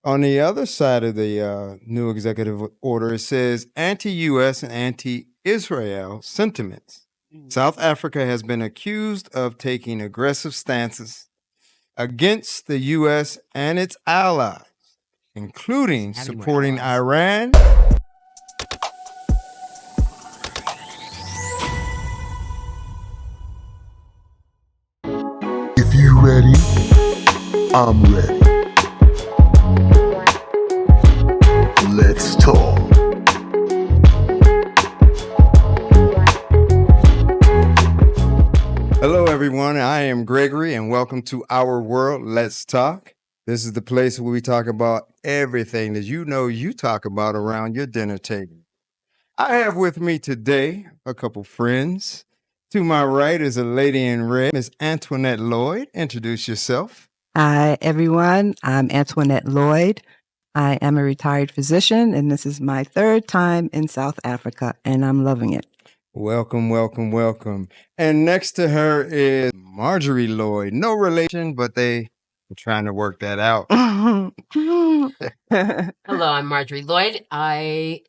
On the other side of the new executive order, it says anti US and anti Israel sentiments. South Africa has been accused of taking aggressive stances against the US and its allies, including Have any more supporting allies. Iran. If you ready, I'm ready. Let's talk. Hello, everyone. I am Gregory, and welcome to Our World. Let's Talk. This is the place where we talk about everything that you talk about around your dinner table. I have with me today a couple friends. To my right is a lady in red, Miss Antoinette Lloyd. Introduce yourself. Hi, everyone. I'm Antoinette Lloyd. I am a retired physician, and this is my third time in South Africa, and I'm loving it. Welcome, welcome, welcome. And next to her is Marjorie Lloyd. No relation, but they are trying to work that out. Hello, I'm Marjorie Lloyd. This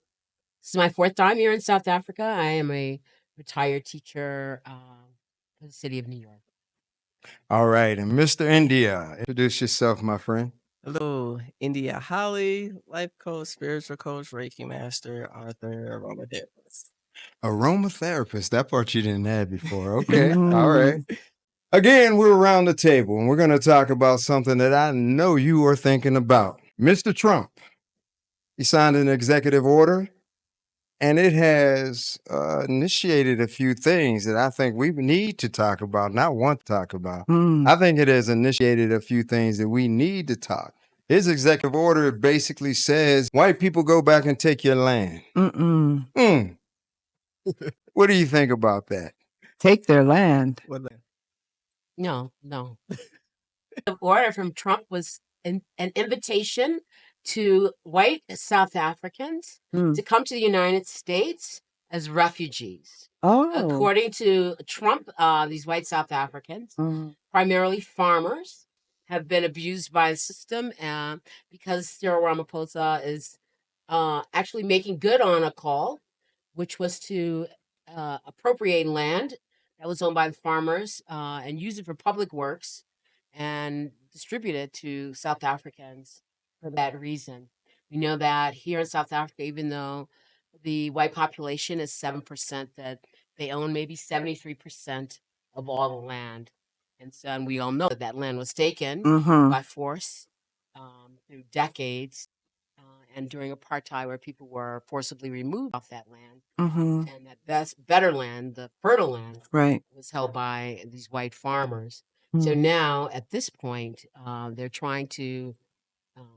is my fourth time here in South Africa. I am a retired teacher for the city of New York. All right. And Mr. India, introduce yourself, my friend. Hello, India Holly, life coach, spiritual coach, Reiki master, author, aromatherapist. Aromatherapist. That part you didn't have before. Okay. All right. Again, we're around the table and we're going to talk about something that I know you are thinking about. Mr. Trump, he signed an executive order and it has initiated a few things that I think we need to talk about, not want to talk about. I think it has initiated a few things that we need to talk. His executive order basically says white people go back and take your land. What do you think about that? Take their land. No. The order from Trump was an invitation to white South Africans to come to the United States as refugees. According to Trump, these white South Africans, primarily farmers, have been abused by the system because Cyril Ramaphosa is actually making good on a call, which was to appropriate land that was owned by the farmers and use it for public works and distribute it to South Africans for that reason. We know that here in South Africa, even though the white population is 7%, that they own maybe 73% of all the land. And we all know that that land was taken by force through decades and during apartheid, where people were forcibly removed off that land. And that better land, the fertile land, was held by these white farmers. So now, at this point, they're trying to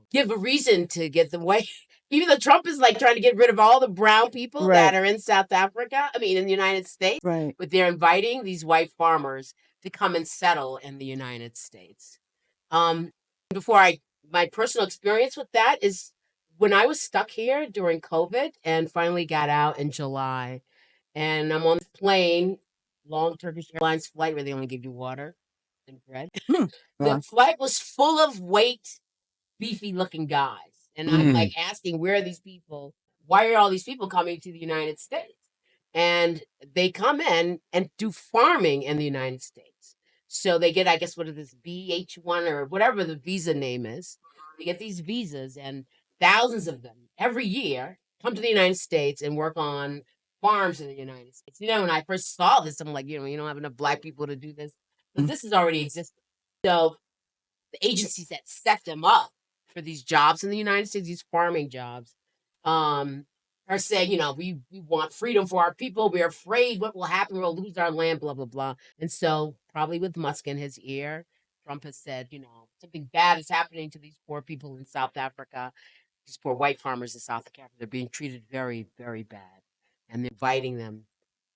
give a reason to get the white. Even though Trump is like trying to get rid of all the brown people that are in South Africa, in the United States, but they're inviting these white farmers to come and settle in the United States. My personal experience with that is when I was stuck here during COVID and finally got out in July, and I'm on the plane, long Turkish Airlines flight where they only give you water and bread. The flight was full of white, beefy looking guys. And I'm like asking, where are these people? Why are all these people coming to the United States? And they come in and do farming in the United States. So they get, I guess, what is this, BH1 or whatever the visa name is. They get these visas, and thousands of them every year come to the United States and work on farms in the United States. When I first saw this, I'm like, you don't have enough black people to do this. But this has already existed. So the agencies that set them up for these jobs in the United States, these farming jobs, are saying, we want freedom for our people. We're afraid what will happen. We'll lose our land, blah, blah, blah. And so probably with Musk in his ear, Trump has said, something bad is happening to these poor people in South Africa, these poor white farmers in South Africa. They're being treated very, very bad. And they're inviting them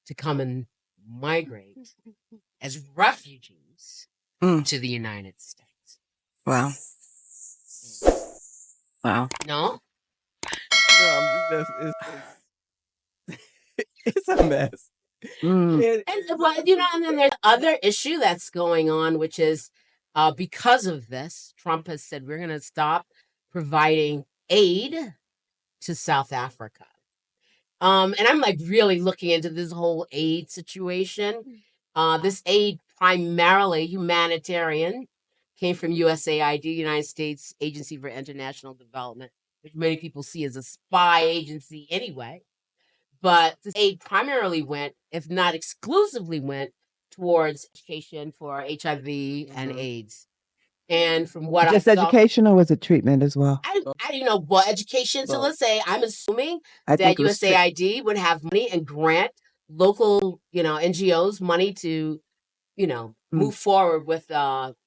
to come and migrate as refugees to the United States. Wow. No? It's a mess. And then there's other issue that's going on, which is because of this, Trump has said we're going to stop providing aid to South Africa. And I'm like really looking into this whole aid situation. This aid, primarily humanitarian, came from USAID, United States Agency for International Development, which many people see as a spy agency anyway. But this aid primarily went, if not exclusively went, towards education for HIV and AIDS. And from what Just I saw, education, or was it treatment as well? I didn't know what education. So let's say I'm assuming I that think it was USAID would have money and grant local, NGOs money to, move forward with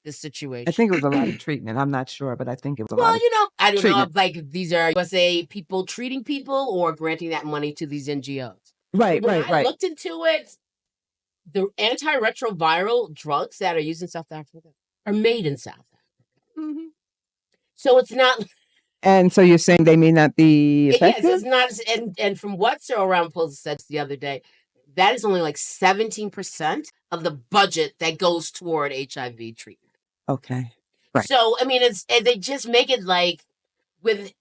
this situation. I think it was a lot of treatment. I'm not sure, but I think it was a lot Well, of I don't know treatment. if like these are USA people treating people or granting that money to these NGOs. Right, When right, I right. looked into it, the antiretroviral drugs that are used in South Africa are made in South Africa. So it's not. And so you're saying they may not be Yes, effective? it's not. And from what Cyril Ramaphosa said the other day, that is only like 17% of the budget that goes toward HIV treatment. Okay. Right. So, I mean, they just make it like it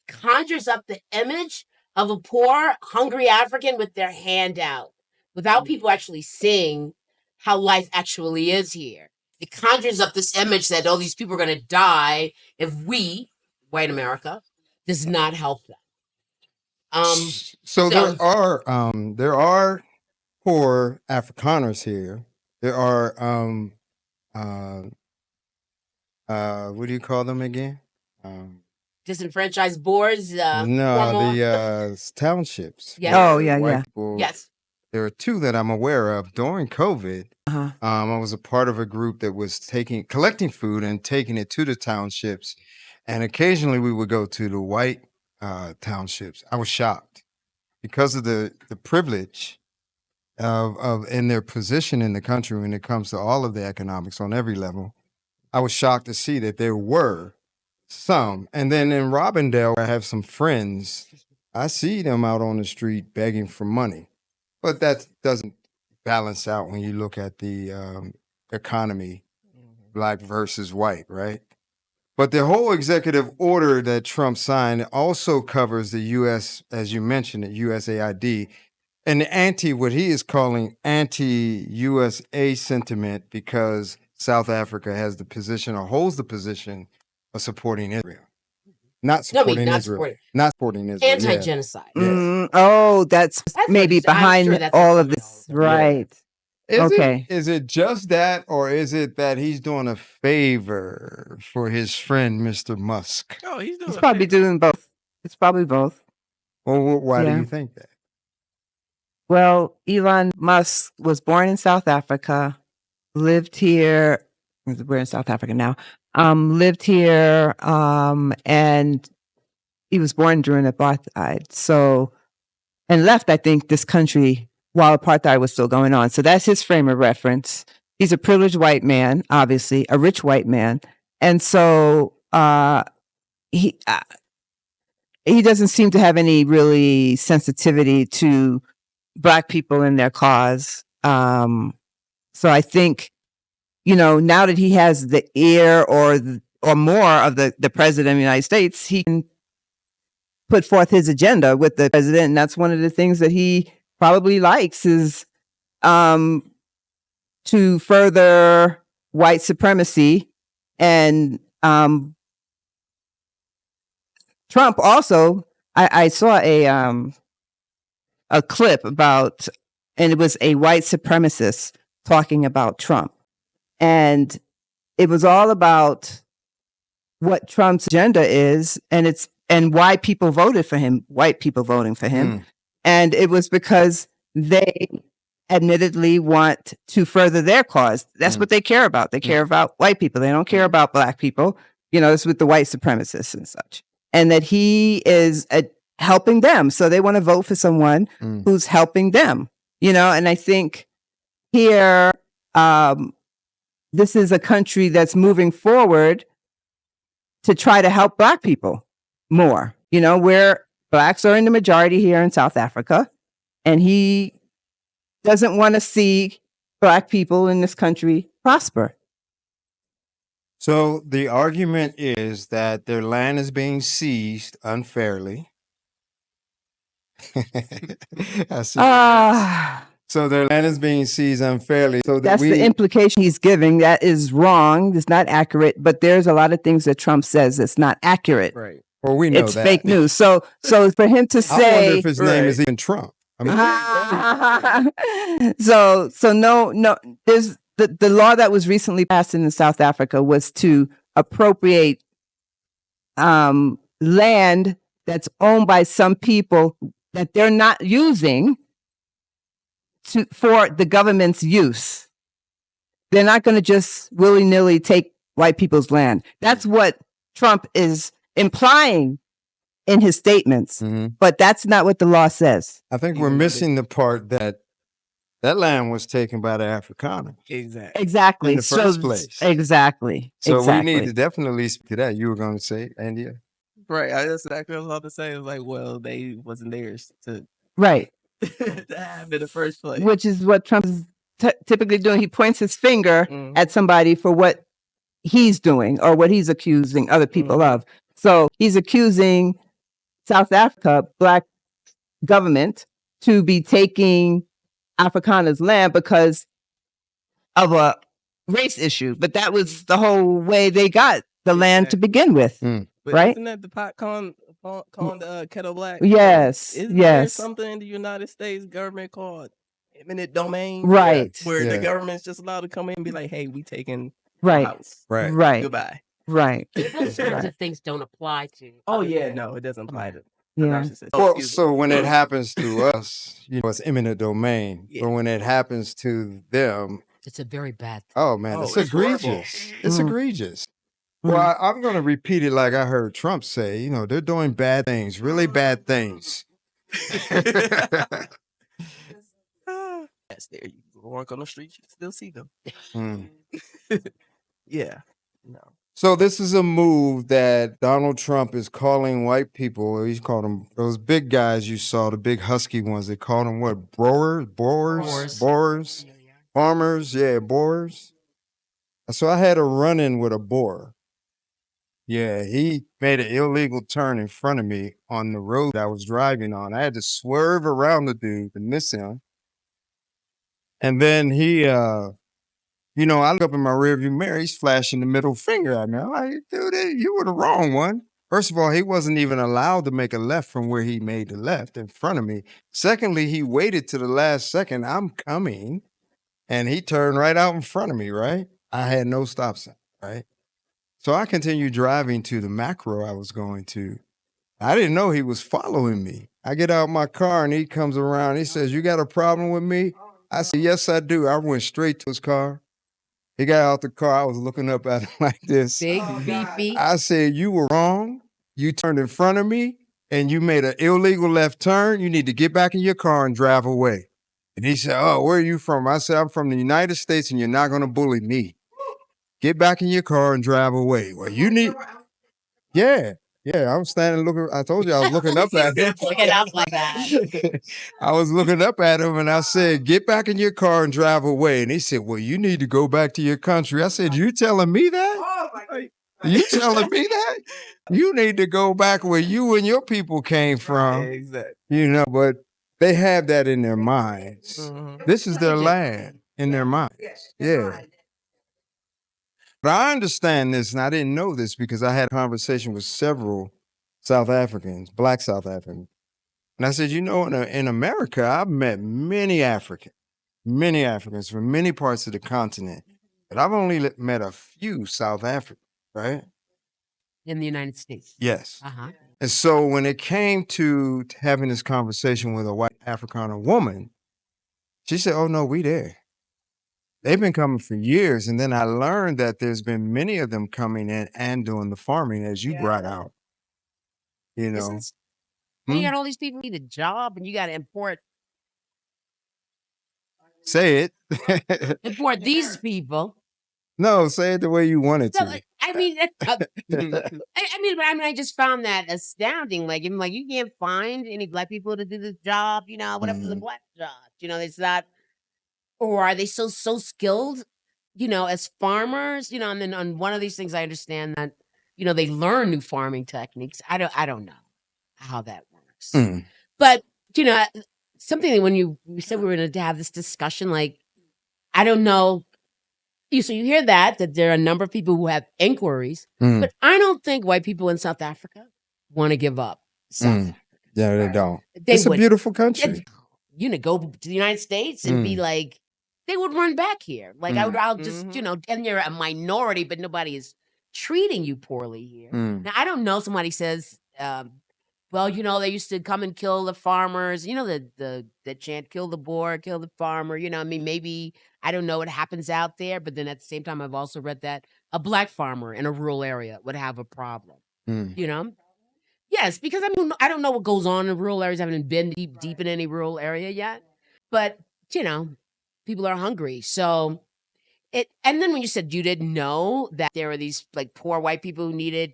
conjures up the image of a poor, hungry African with their hand out without people actually seeing how life actually is here. It conjures up this image that all these people are going to die if we, white America, does not help them. So there are poor Afrikaners here. There are what do you call them again? Disenfranchised boards. No, the townships. Yes. Oh, where yeah, white yeah. people- Yes. There are two that I'm aware of. During COVID, I was a part of a group that was collecting food and taking it to the townships, and occasionally we would go to the white townships. I was shocked because of the privilege of in their position in the country when it comes to all of the economics on every level. I was shocked to see that there were some. And then in Robindale, I have some friends. I see them out on the street begging for money, but that doesn't balance out when you look at the economy, black versus white, right? But the whole executive order that Trump signed also covers the U.S., as you mentioned, the USAID, and what he is calling anti-USA sentiment, because South Africa has the position or holds the position of supporting Israel. Not supporting Israel. Not supporting Israel. Anti-genocide. Oh, that's maybe what I'm behind sure that's all what of this. Right. Okay. Is it just that, or is it that he's doing a favor for his friend, Mr. Musk? Oh, he's probably doing both. It's probably both. Well, why do Yeah. you think that? Well, Elon Musk was born in South Africa, lived here. We're in South Africa now. Lived here, and he was born during apartheid. So, and left, I think, this country while apartheid was still going on. So that's his frame of reference. He's a privileged white man, obviously, a rich white man. And so he doesn't seem to have any really sensitivity to Black people and their cause. So I think, now that he has the ear or more of the president of the United States, he can put forth his agenda with the president. And that's one of the things that he probably likes is to further white supremacy. And Trump also, I saw a clip about, and it was a white supremacist talking about Trump. And it was all about what Trump's agenda is, and why people voted for him, white people voting for him. And it was because they admittedly want to further their cause. That's what they care about. They care about white people. They don't care about Black people. It's with the white supremacists and such. And that he is helping them. So they want to vote for someone who's helping them, and I think here, this is a country that's moving forward to try to help Black people more, where Blacks are in the majority here in South Africa. And he doesn't want to see Black people in this country prosper. So the argument is that their land is being seized unfairly. I see. Ah, So their land is being seized unfairly. So that that's the implication he's giving. That is wrong. It's not accurate. But there's a lot of things that Trump says that's not accurate. Right. well, we know It's that. fake news. So for him to I wonder say, if his name is Right. even Trump. I mean, so no, there's the law that was recently passed in South Africa was to appropriate land that's owned by some people that they're not using for the government's use. They're not going to just willy-nilly take white people's land. That's what Trump is implying in his statements, mhm. but that's not what the law says. I think we're missing the part that land was taken by the Afrikaners. Exactly. Exactly. In the first place. Exactly. So exactly. we need to definitely speak to that. You were going to say, India? Right. That's exactly what I was about to say. It's like, well, they wasn't theirs to Right. to have in the first place. Which is what Trump is typically doing. He points his finger Mhm. at somebody for what he's doing or what he's accusing other people Mhm. of. So he's accusing South Africa, Black government, to be taking Afrikaners' land because of a race issue. But that was the whole way they got the land to begin with. Mm. But right? isn't that the pot calling the kettle black? Yes, Isn't there yes. something in the United States government called eminent domain? Right, Where Yeah. the government's just allowed to come in and be like, hey, we taking right, house. Right. right, Goodbye. right. Those kinds of things don't apply to. Oh yeah, no, it doesn't apply to Yeah. narcissists. Well, Excuse me. so when it happens to us, it's eminent domain. Yeah. But when it happens to them, It's a very bad thing. oh man, Oh, it's it's horrible. egregious. It's Mm. egregious. Well, I'm going to repeat it like I heard Trump say. They're doing bad things, really bad things. Yes, there you walk on the street, you can still see them. Mm. Yeah. No. So this is a move that Donald Trump is calling white people. He's called them those big guys you saw, the big husky ones. They called them what? Borers, farmers. Yeah, borers. So I had a run-in with a boer. Yeah, he made an illegal turn in front of me on the road I was driving on. I had to swerve around the dude to miss him. And then he, I look up in my rearview mirror, he's flashing the middle finger at me. I'm like, dude, you were the wrong one. First of all, he wasn't even allowed to make a left from where he made the left in front of me. Secondly, he waited to the last second. I'm coming. And he turned right out in front of me, right? I had no stop sign, right? So I continued driving to the macro I was going to. I didn't know he was following me. I get out my car and he comes around. He says, "You got a problem with me?" I said, "Yes, I do." I went straight to his car. He got out the car. I was looking up at him like this. Big, beefy. I said, "You were wrong. You turned in front of me and you made an illegal left turn. You need to get back in your car and drive away." And he said, "Oh, where are you from?" I said, "I'm from the United States and you're not going to bully me. Get back in your car and drive away." Well, you need, yeah. I was standing looking, I told you I was looking up at him. Looking up like that. I was looking up at him and I said, "Get back in your car and drive away." And he said, "Well, you need to go back to your country." I said, "You telling me that? You telling me that? You need to go back where you and your people came from." Exactly. But they have that in their minds. Mhm. This is their land in their minds. Yeah. But I understand this, and I didn't know this because I had a conversation with several South Africans, Black South Africans. And I said, in America, I've met many Africans from many parts of the continent, but I've only met a few South Africans, right? In the United States. Yes. Uh-huh. And so when it came to having this conversation with a white Afrikaner woman, she said, "Oh, no, we there. They've been coming for years." And then I learned that there's been many of them coming in and doing the farming, as you brought out. You got all these people need a job and you got to import Say it. these people. No, say it the way you want it So, to. I just found that astounding. Like, even like you can't find any black people to do this job, whatever the black job. It's not, or are they so skilled as farmers, and then on one of these things, I understand that, they learn new farming techniques. I don't know how that works. Mm. But, something that when we said we were going to have this discussion, like, I don't know. So you hear that there are a number of people who have inquiries, but I don't think white people in South Africa want to give up South Africa. Yeah, they don't. They It's a would- beautiful country. Go to the United States and be like, they would run back here. Like, I'll just, and you're a minority, but nobody is treating you poorly here. Now, I don't know. Somebody says, well, they used to come and kill the farmers. The chant, kill the boer, kill the farmer. Maybe, I don't know what happens out there. But then at the same time, I've also read that a black farmer in a rural area would have a problem. Yes, because I don't know what goes on in rural areas. I haven't been deep in any rural area yet. But, people are hungry. So and then when you said you didn't know that there are these like poor white people who needed,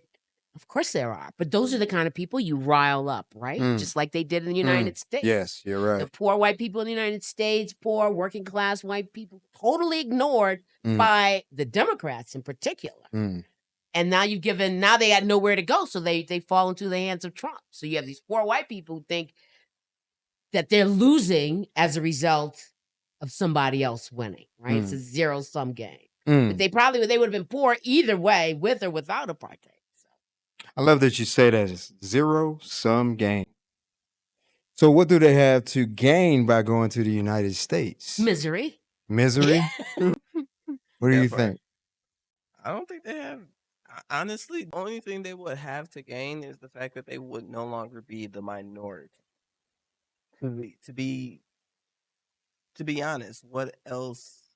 of course there are. But those are the kind of people you rile up, right? Just like they did in the United States. Yes, you're right. The poor white people in the United States, poor working class white people, totally ignored by the Democrats in particular. And now now they had nowhere to go. So they fall into the hands of Trump. So you have these poor white people who think that they're losing as a result of somebody else winning, right? It's a zero-sum game. But they would have been poor either way, with or without apartheid. So. I love that you say that it's zero-sum game. So what do they have to gain by going to the United States? Misery. Misery? What do you think? I don't think they have. Honestly, the only thing they would have to gain is the fact that they would no longer be the minority. To be honest, what else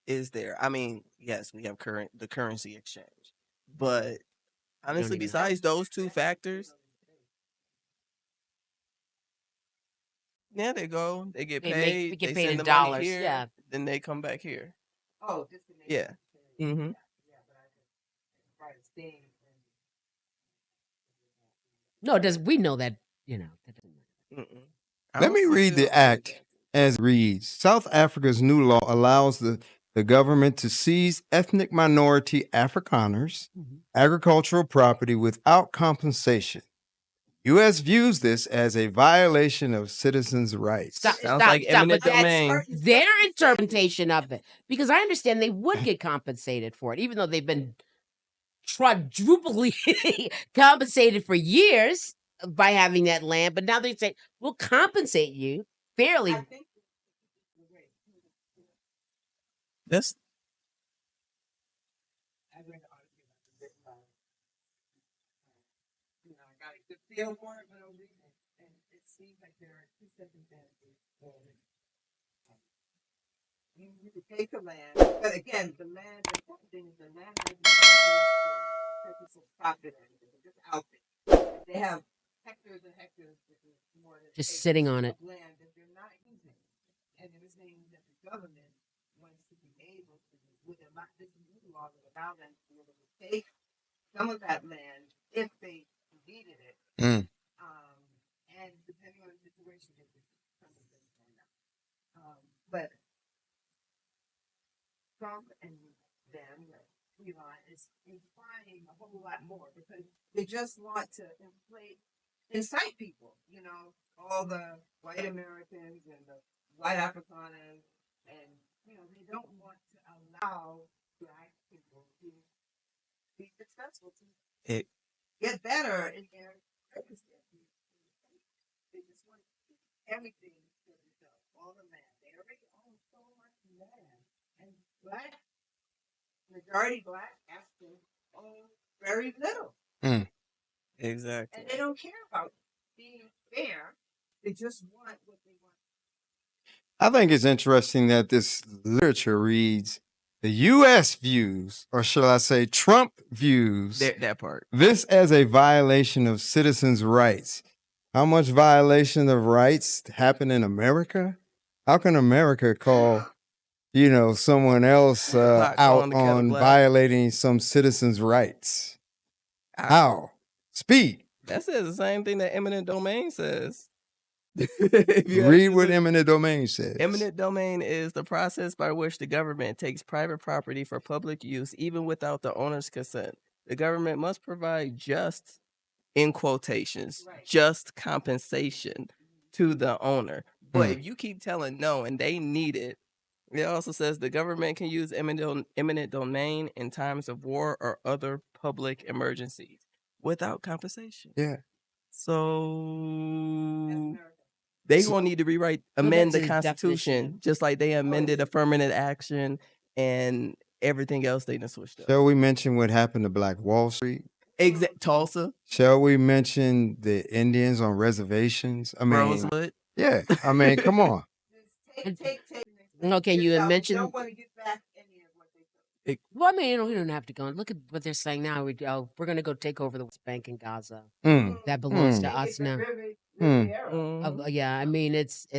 is there? I mean, yes, we have the currency exchange, but honestly, besides those two factors, yeah, they go, they get paid, they get they paid send in the dollars, money here, yeah. then they come back here. Oh, just to make Yeah. Mm-hmm. No, we know that, Let me read the act as it reads. South Africa's new law allows the government to seize ethnic minority Afrikaners' agricultural property without compensation. U.S. views this as a violation of citizens' rights. Sounds like eminent domain. Their interpretation of it. Because I understand they would get compensated for it, even though they've been quadruply compensated for years by having that land. But now they say, we'll compensate you fairly. That's feel for it, but I'm reading it, and it seems like there are two circumstances. You can take the land, but again, the land, the important thing is the land has been used for purpose of profit, and it's just out there. They have hectares and hectares, more than just sitting on it. Land that they're not using, and they're saying that the government wants to be able to, with this new law that allow them to be able to take some of that land if they needed it. And depending on the situation, but Trump and them, Elon, is implying a whole lot more because they just want to incite people, all the white Americans and the white Afrikaners, and they don't want to allow black people to be successful to get better in their circumstances. They just want everything for themselves, all the land. They already own so much land, and majority black has to own very little. exactly. And they don't care about being fair. They just want what they want. I think it's interesting that this literature reads the U.S. views, or shall I say Trump views, that part. This as a violation of citizens' rights. How much violation of rights happen in America? How can America call, someone else out on violating some citizens' rights? How? Speak. That says the same thing that eminent domain says. Read what eminent domain says. Eminent domain is the process by which the government takes private property for public use, even without the owner's consent. The government must provide just, in quotations, just compensation to the owner. But if you keep telling no and they need it, it also says the government can use eminent domain in times of war or other public emergencies without compensation. Yeah. So they gonna need to amend the Constitution, just like they amended affirmative action and everything else they done switched up. Shall we mention what happened to Black Wall Street? Tulsa, Shall we mention the Indians on reservations? I mean, Rosewood. yeah. I mean, come on. Okay, you had mentioned. Well, I mean, you don't have to go. Look at what they're saying now. We're going to go take over the West Bank and Gaza. That belongs to us now. Yeah, I mean, there's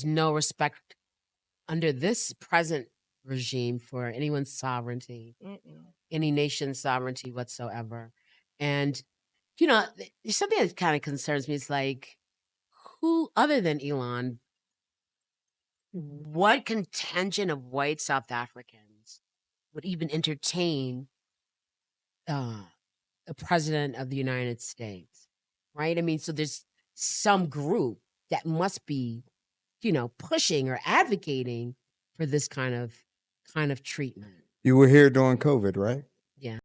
no respect under this present regime for anyone's sovereignty, any nation's sovereignty whatsoever. And, there's something that kind of concerns me. It's like, who other than Elon, what contingent of white South Africans would even entertain a president of the United States, right? I mean, so there's some group that must be, pushing or advocating for this kind of treatment. You were here during COVID, right? Yeah.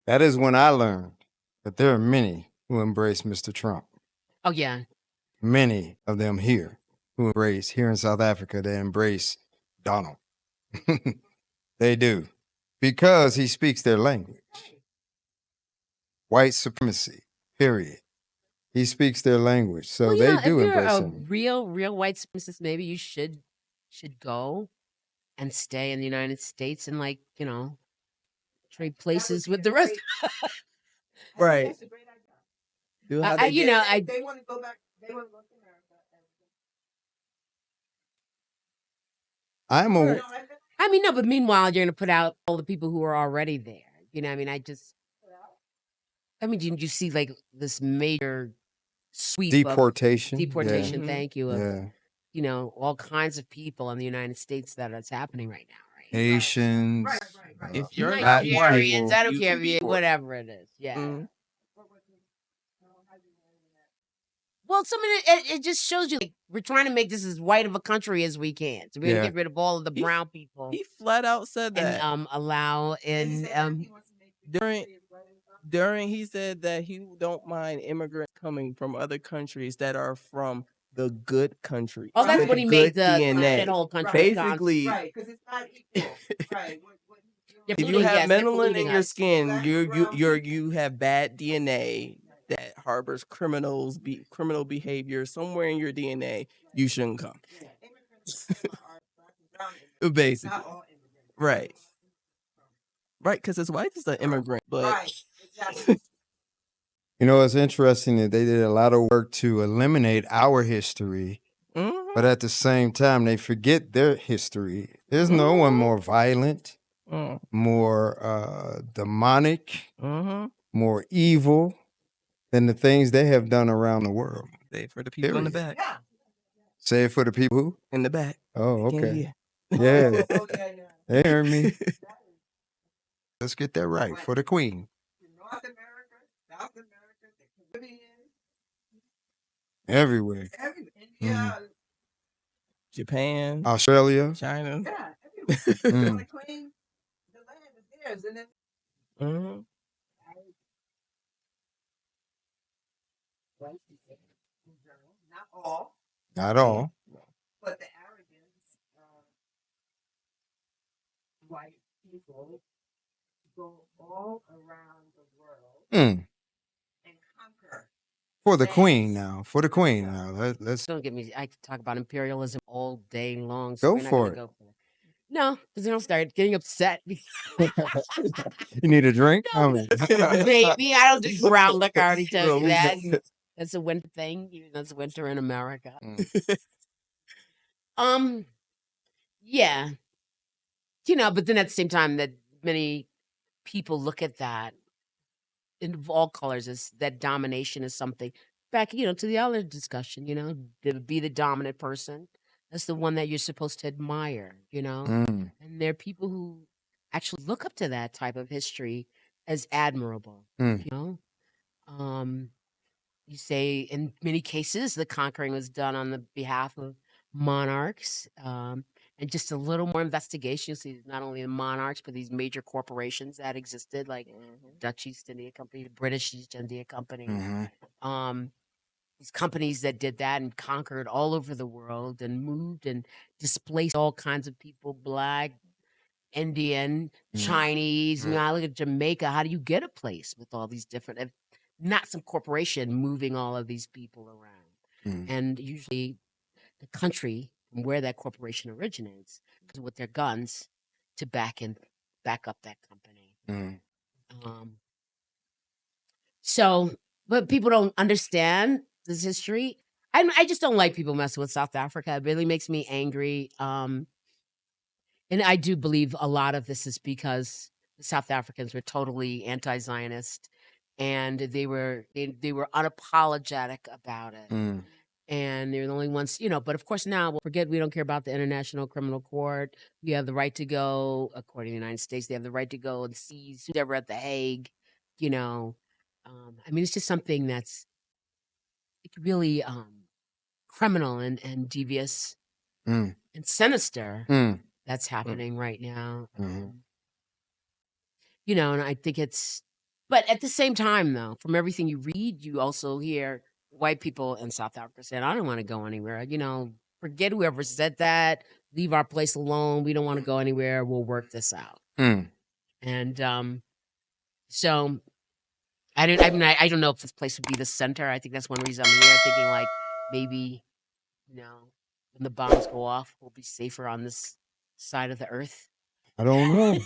That is when I learned that there are many who embrace Mr. Trump. Oh, yeah. Many of them here in South Africa, they embrace Donald. They do. Because he speaks their language. White supremacy, period. He speaks their language. So they do embrace him. Real white supremacist, maybe you should go and stay in the United States and trade places with the rest. Right. They want to go back. They want to go to America. No, but meanwhile, you're going to put out all the people who are already there. Did you see like this major sweep deportation? Yeah. Thank you. All kinds of people in the United States that's happening right now, right? Haitians. Right. If you're not Nigerians, I don't care if you whatever it is. Yeah. Mm-hmm. Well, it just shows you like we're trying to make this as white of a country as we can. So we're gonna get rid of all of the brown people. He flat out said that. And allow during he said that he don't mind immigrants coming from other countries that are from the good country. Oh, that's when he made the whole country. Basically, right, because it's not equal. Right. If you have melanin in your skin, you have bad DNA that harbors criminal behavior somewhere in your DNA. You shouldn't come. Basically, right, because his wife is an immigrant, but. Right. Exactly. It's interesting that they did a lot of work to eliminate our history, but at the same time, they forget their history. There's no one more violent, more demonic, more evil than the things they have done around the world. Say it for the people in the back. Yeah. Say it for the people who? In the back. Oh, okay. Yeah. They heard me. Let's get that right for the Queen. North America, South America, the Caribbean. Everywhere. India. Japan. Australia. China. Yeah, everywhere. The Queen, the land is theirs. And then not all. Not all. But the arrogance of white people go all around the world and conquer. For the Queen now. Let's don't get me. I could talk about imperialism all day long. So go for it. No, because then I'll start getting upset. You need a drink? Maybe I don't do brown liquor. I already told you that. That's a winter thing. Even though it's winter in America. Yeah. But then at the same time that many people look at that in all colors as that domination is something back, to the other discussion, to be the dominant person. That's the one that you're supposed to admire, Mm. and there are people who actually look up to that type of history as admirable, Mm. You say in many cases the conquering was done on the behalf of monarchs, and just a little more investigation. You see not only the monarchs, but these major corporations that existed, like Dutch East India Company, the British East India Company. Mhm. These companies that did that and conquered all over the world and moved and displaced all kinds of people, Black, Indian, Chinese. I mean, I look at Jamaica. How do you get a place with all these different, if not some corporation moving all of these people around? And usually the country from where that corporation originates with their guns to back up that company. So, but people don't understand this history. I just don't like people messing with South Africa. It really makes me angry. And I do believe a lot of this is because the South Africans were totally anti-Zionist, and they were unapologetic about it. And they're the only ones, but of course now we'll forget we don't care about the International Criminal Court. We have the right to go, according to the United States, they have the right to go and seize who's ever at The Hague, I mean, it's just something that's really criminal and devious and sinister that's happening right now. And I think but at the same time, though, from everything you read, you also hear white people in South Africa saying, I don't want to go anywhere. Forget whoever said that. Leave our place alone. We don't want to go anywhere. We'll work this out. And so I don't know if this place would be the center. I think that's one reason I'm here, thinking like maybe, when the bombs go off, we'll be safer on this side of the earth. I don't know.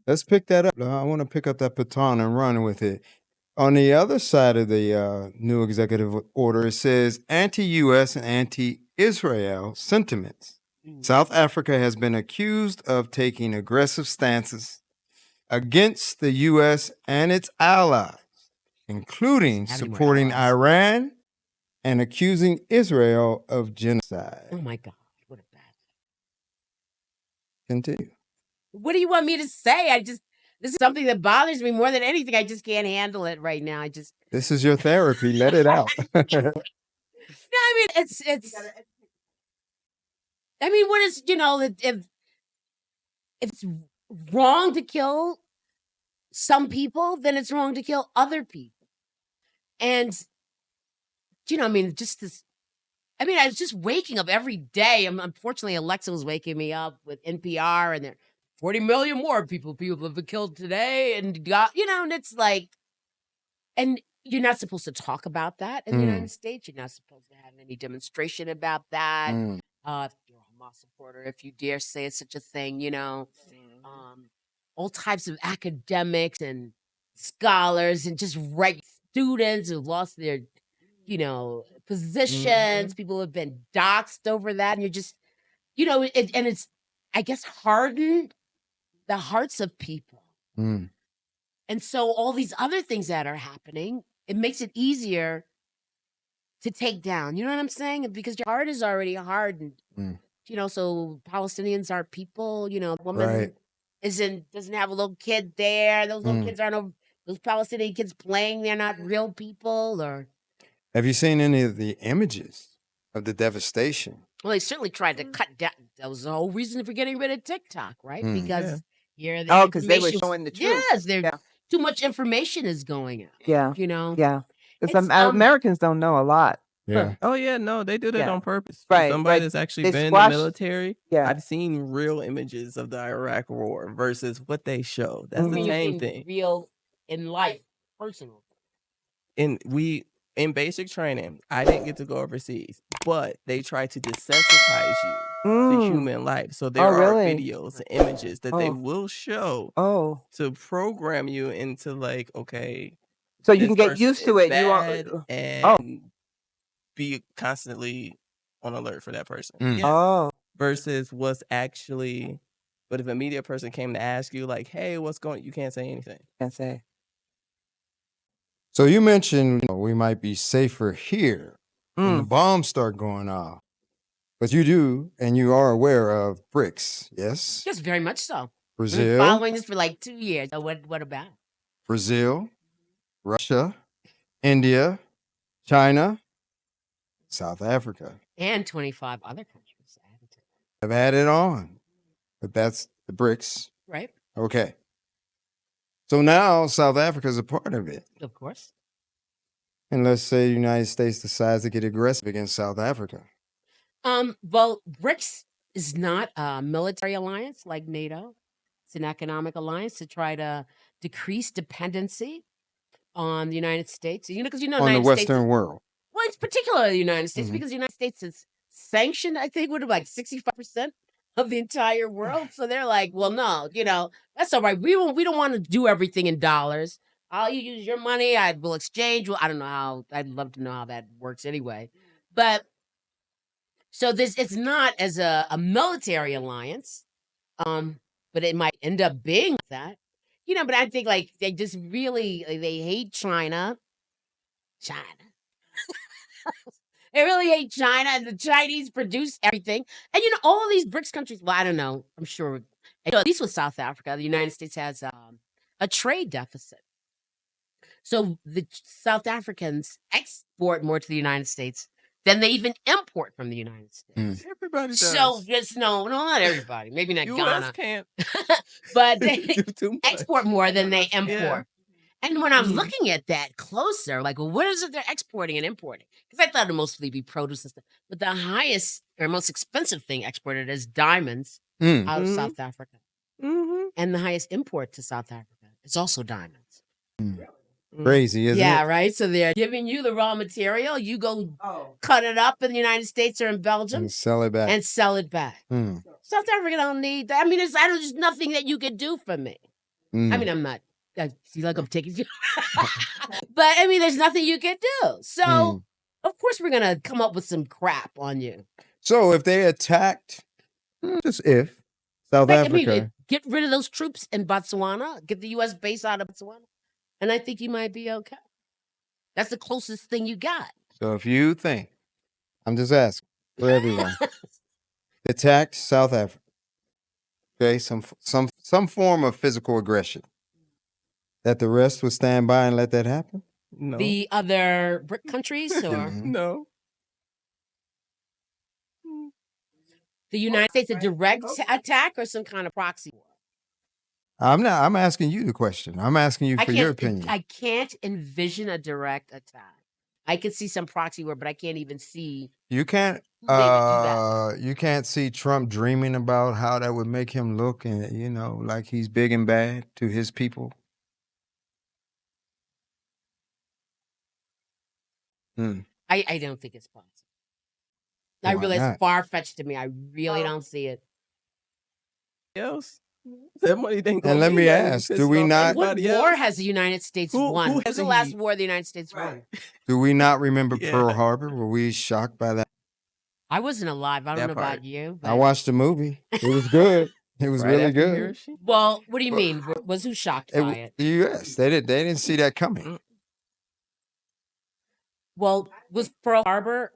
Let's pick that up. I want to pick up that baton and run with it. On the other side of the new executive order, it says anti-U.S. and anti-Israel sentiments. South Africa has been accused of taking aggressive stances against the U.S. and its allies, including supporting Iran and accusing Israel of genocide. Oh my God, what a bad. Continue. What do you want me to say? This is something that bothers me more than anything. I just can't handle it right now. This is your therapy. Let it out. No, I mean, it's. I mean, what is, if it's wrong to kill some people, then it's wrong to kill other people. And, I mean, just this. I mean, I was just waking up every day. Unfortunately, Alexa was waking me up with NPR, and there 40 million more people have been killed today, and God, and it's like, and you're not supposed to talk about that in the United States. You're not supposed to have any demonstration about that. If you're a Hamas supporter, if you dare say such a thing, all types of academics and scholars and just regular students who've lost their positions. People have been doxxed over that, and you're just, and it's, I guess, hardened the hearts of people. And so all these other things that are happening, it makes it easier to take down. You know what I'm saying? Because your heart is already hardened. So Palestinians are people. Woman doesn't have a little kid there. Those little kids aren't those Palestinian kids playing. They're not real people. Or have you seen any of the images of the devastation? Well, they certainly tried to cut down. That was the whole reason for getting rid of TikTok, right? Because here, because they were showing the truth. Yes, too much information is going out. Yeah, Yeah. Because Americans don't know a lot. Yeah. Oh yeah, no, they do that on purpose. Right, Somebody like, that's actually they been in squash- the military. Yeah. I've seen real images of the Iraq War versus what they show. That's the You've same seen thing. real in life, personal. In basic training, I didn't get to go overseas, but they try to desensitize you to human life. So there are videos and images that they will show to program you into like, okay, so you can get used to it. You want and be constantly on alert for that person. Versus what's actually, but if a media person came to ask you like, hey, what's going, you can't say anything. Can't say. So you mentioned we might be safer here when the bombs start going off. But you do, and you are aware of BRICS, yes? Yes, very much so. I've been Brazil, following this for like 2 years. So what about it? Brazil, Russia, India, China, South Africa And 25 other countries added to that, have added on. But that's the BRICS. right? Okay. So now South Africa is a part of it. Of course. And let's say the United States decides to get aggressive against South Africa. Well, BRICS is not a military alliance like NATO. It's an economic alliance to try to decrease dependency on the United States. Because On the United Western States, world. well, it's particularly the United States Mhm. because the United States is sanctioned, I think, what like 65% of the entire world. So they're like, well, no, that's all right. We don't want to do everything in dollars. I'll use your money. I will exchange. Well, I don't know how. I'd love to know how that works anyway. But so it's not as a military alliance, but it might end up being that. But I think like they just really they hate China. They really hate China, and the Chinese produce everything. And all of these BRICS countries. Well, I don't know. I'm sure. At least with South Africa, the United States has a trade deficit. So the South Africans export more to the United States than they even import from the United States. Everybody does. So just no, not everybody. Maybe not US Ghana, can't but they do too much. export more than they import. Yeah. And when I'm Mhm. looking at that closer, like, well, what is it they're exporting and importing? Because I thought it'd mostly be produce and stuff. But the highest or most expensive thing exported is diamonds out of Mhm. South Africa. Mm-hmm. And the highest import to South Africa is also diamonds. Crazy, isn't Yeah, it? right? So they're giving you the raw material. You go Oh, cut it up in the United States or in Belgium And sell it back. and sell it back. Mm. South Africa don't need that. I mean, there's nothing that you could do for me. Mm. I mean, I'm not. I feel like I'm taking you. But I mean, there's nothing you can do. So, Mm. of course, we're going to come up with some crap on you. So if they attacked, just if, South Right? I Africa, mean, get rid of those troops in Botswana, get the U.S. base out of Botswana, and I think you might be okay. That's the closest thing you got. so if you think, I'm just asking for everyone, attacked South Africa, okay, some form of physical aggression, that the rest would stand by and let that happen? No. The other BRIC countries or Mhm. No. the United States, a direct attack or some kind of proxy war? I'm asking you the question. I'm asking you for your opinion. I can't envision a direct attack. I could see some proxy war, but I can't even see You can't who they would do that. you can't see Trump dreaming about how that would make him look and like he's big and bad to his people. Hmm. I don't think it's possible. I Why realize not? it's far-fetched to me. I really don't see it. Else. That money ain't gonna And let mean me nothing. ask, Pissing do we off not- What everybody war else. has the United States Who won? What was the hasn't last he- war the United States won? Right. Do we not remember Yeah. Pearl Harbor? Were we shocked by that? I wasn't alive. I don't That know part. about you. I But... watched the movie. It was good. It was Right really after good. Hiroshima? Well, what do you Well, mean? Was who shocked by it? The U.S. They didn't see that coming. Well, was Pearl Harbor,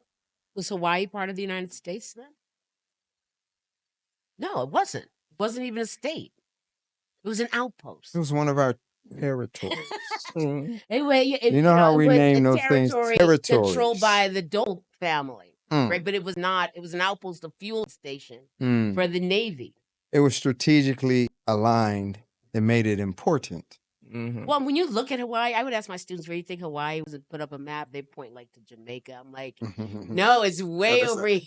was Hawaii part of the United States then? No, it wasn't. It wasn't even a state. It was an outpost. It was one of our territories. Mhm. Anyway, You know how we it was name a those things? territory Territories. controlled by the Dole family, Mm. right? But it was not. It was an outpost, a fuel station Mm. for the Navy. It was strategically aligned that made it important. Mhm. Well, when you look at Hawaii, I would ask my students, where do you think Hawaii was? Put up a map, they point like to Jamaica. I'm like, no, it's way Other over here.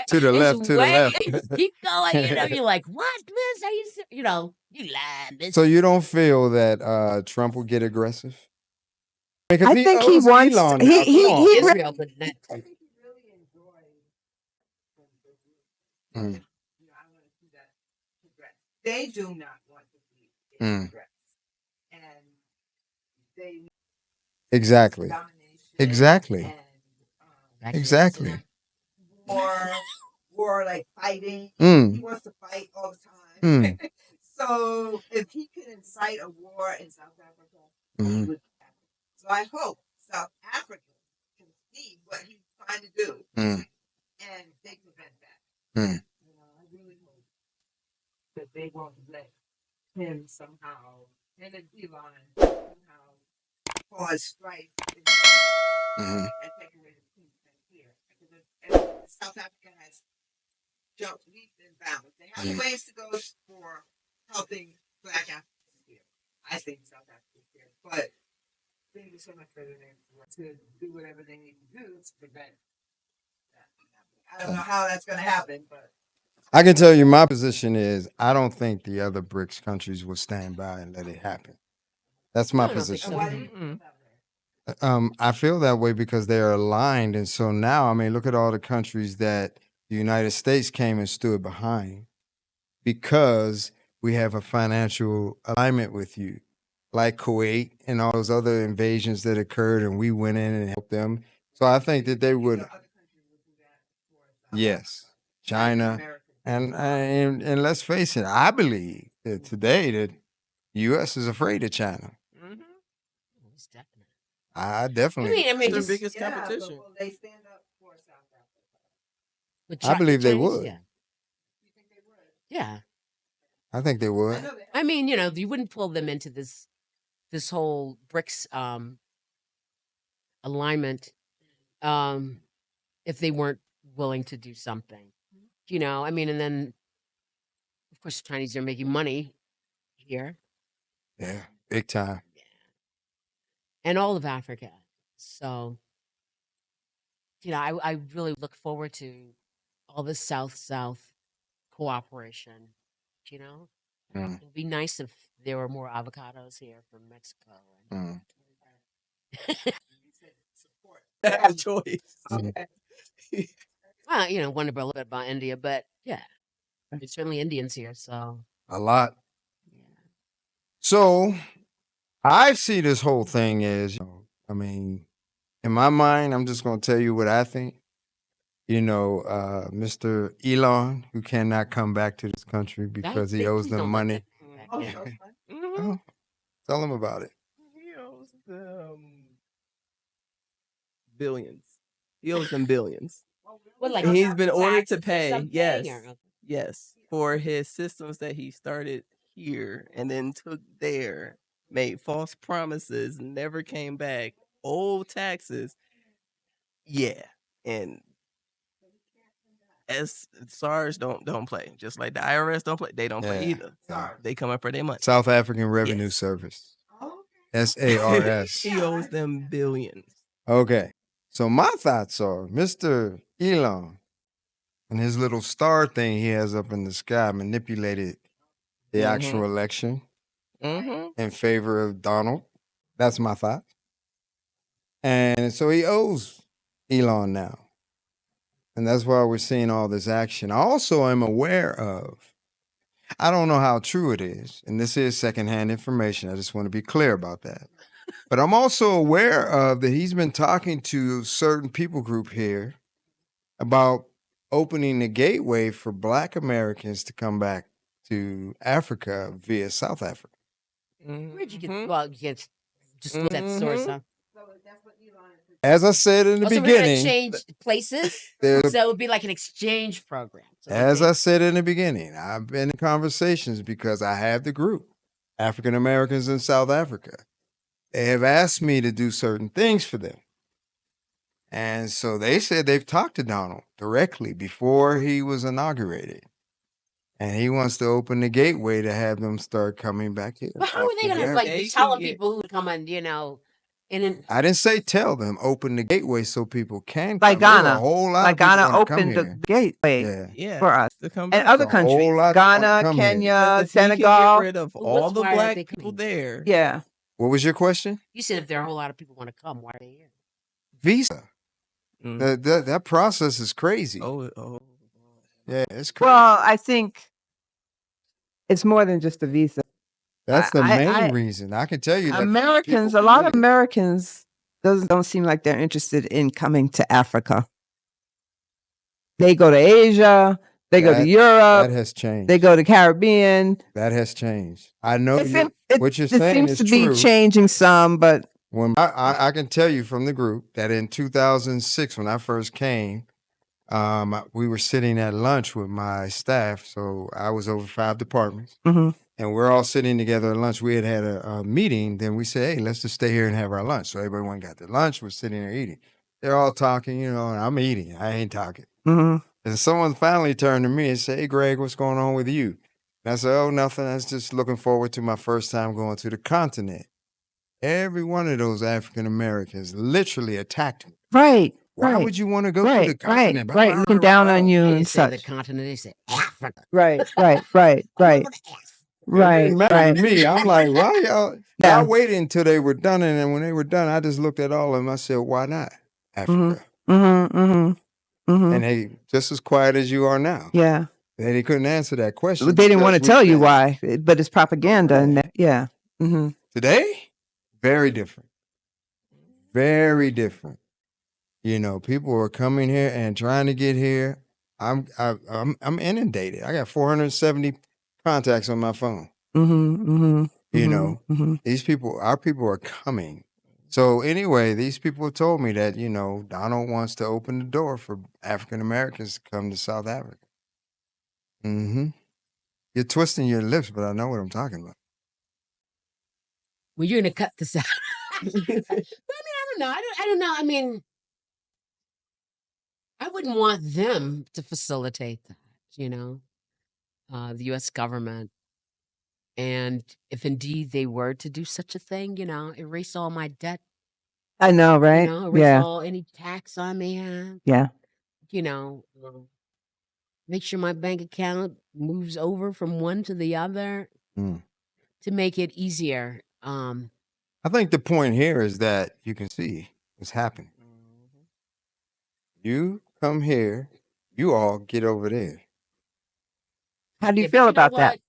To the It's left, to the way- left. Keep going. You're like, what, miss? Are you, you lie, miss. So you don't feel that Trump will get aggressive? Because I think he owes wants Elon to- now. he- Come on. he- Israel, but not. I think he really enjoys. Mm. I want to see that progress. They do not want to see it Mm. progress, and they Exactly. domination. Exactly. And, Exactly. war like fighting. Mm. He wants to fight all the time. Mm. So if he could incite a war in South Africa, he Mhm. would. So So I hope South Africa can see what he's trying to do, and they prevent that. You know, I really hope that they won't let him somehow, and then Elon somehow cause strife and take away the peace that's here. Because South Africa has jumped leaps and bounds. They have ways to go for helping Black Africans here. I think South Africa here, but they do so much further to do whatever they need to do to prevent that from happening. I don't know how that's going to happen, but I can tell you my position is I don't think the other BRICS countries will stand by and let it happen. That's my I don't think position. so. why do you feel that way? I feel that way because they're aligned. And so now, I mean, look at all the countries that the United States came and stood behind because we have a financial alignment with you, like Kuwait and all those other invasions that occurred, and we went in and helped them. So I think that they would, The other countries would do that for South yes, Africa. China. America. And let's face it, I believe that today that the U.S. is afraid of China. Most definitely. I definitely, I mean, It's their just biggest Yeah, but competition. will they stand up for South Africa? with I believe they Chinese, would. Yeah, You think they would? yeah. I think they I would. know they I mean, you know, you wouldn't pull them into this whole BRICS alignment if they weren't willing to do something. You know, I mean, and then of course the Chinese are making money here Yeah, big time. and all of Africa. So, you know, I really look forward to all this South cooperation. You know, Mm, it'd be nice if there were more avocados here from Mexico. mm. support. They have a choice. Okay. Well, you know, wonder about a little bit about India, but yeah, there's certainly Indians here. So, A lot. yeah. So I see this whole thing as, I mean, in my mind, I'm just going to tell you what I think. You know, Mr. Elon, who cannot come back to this country because he owes Please them don't let money. that come back. Oh, Yeah. so it's fun. Oh, tell him about it. He owes them billions. He owes them billions. Well, like And he's been ordered to taxes or pay, something, yes, or- yes, for his systems that he started here and then took there, made false promises, never came back, old taxes. Yeah, and as SARS don't play, just like the IRS don't play. They don't play Yeah, either. yeah. They come up for their money. South African Revenue Yes. Service, Oh, okay. SARS. He owes them billions. Okay. So my thoughts are Mr. Elon and his little star thing he has up in the sky manipulated the actual election Mm-hmm. in favor of Donald. That's my thought. And so he owes Elon now. And that's why we're seeing all this action. I also am aware of, I don't know how true it is, and this is secondhand information. I just want to be clear about that. But I'm also aware of that he's been talking to certain people group here about opening the gateway for Black Americans to come back to Africa via South Africa. Where'd you get? Mhm. Well, you get just look at that source. Mhm. Huh? So that's what Elon is. As I said in the Also, we're gonna beginning, change places, there's so it would be like an exchange program. So as I said in the beginning, I've been in conversations because I have the group, African Americans in South Africa. They have asked me to do certain things for them. And so they said they've talked to Donald directly before he was inaugurated. And he wants to open the gateway to have them start coming back here. But how are they gonna African like They be can telling get- people who to come and in an I didn't say tell them, open the gateway so people can Like come. There's Ghana. a whole lot Like of people Ghana wanna come opened the here. gateway Yeah. Yeah, for us. to come And back. other There's a whole countries, lot that wanna Ghana, come here. Kenya, Because if we can Senegal. get rid of Well, all what's- the why aren't black they people coming? there. Yeah. What was your question? you said if there are a whole lot of people want to come, why are they here? Visa. Mm. That process is crazy. Oh. Yeah, it's crazy. Well, I think it's more than just a visa. That's the main I- reason. I can tell you that Americans, people a lot can of Americans don't seem like they're interested in coming to Africa. They go to Asia, they go to That Europe, has changed. they go to Caribbean. That has changed. I know It what you're seems saying to is be true. changing some, but When I can tell you from the group that in 2006, when I first came, we were sitting at lunch with my staff. So I was over 5 departments, Mm-hmm. and we're all sitting together at lunch. We had a meeting. Then we said, "Hey, let's just stay here and have our lunch." So everyone went and got their lunch. We're sitting there eating. They're all talking, and I'm eating. I ain't talking. Mm-hmm. And someone finally turned to me and said, "Hey, Greg, what's going on with you?" And I said, "Oh, nothing. I was just looking forward to my first time going to the continent." Every one of those African Americans literally attacked me. Right. Why right. would you want to go to Right. the Right. continent? Right. Looking down on you They and didn't say the such. continent, they said Africa. Right. Right. Right. I Right. live in Africa. It Right. didn't matter Right. to me. I'm like, why y'all? Yeah. I waited until they were done, and then when they were done, I just looked at all of them. I said, "Why not Africa?" Mm-hmm. Mm-hmm. Mm-hmm. And they just as quiet as you are now. Yeah. They couldn't answer that question. They didn't want to because we tell you met. why, but it's propaganda. Right. And yeah. Mm-hmm. Today, very different. Very different. People are coming here and trying to get here. I'm inundated. I got 470 contacts on my phone. Mm-hmm. Mm-hmm. Mm-hmm. Our people are coming. So anyway, these people told me that, Donald wants to open the door for African Americans to come to South Africa. Mm-hmm. You're twisting your lips, but I know what I'm talking about. Well, you're gonna cut this out. But I mean, I don't know. I don't know. I mean, I wouldn't want them to facilitate that, the U.S. government. And if indeed they were to do such a thing, erase all my debt, I know, right? erase Yeah. all any tax I may have, Yeah. make sure my bank account moves over from one to the other Mm. to make it easier. I think the point here is that you can see what's happening. You come here, you all get over there. How do you Yeah, but feel you know about that? what?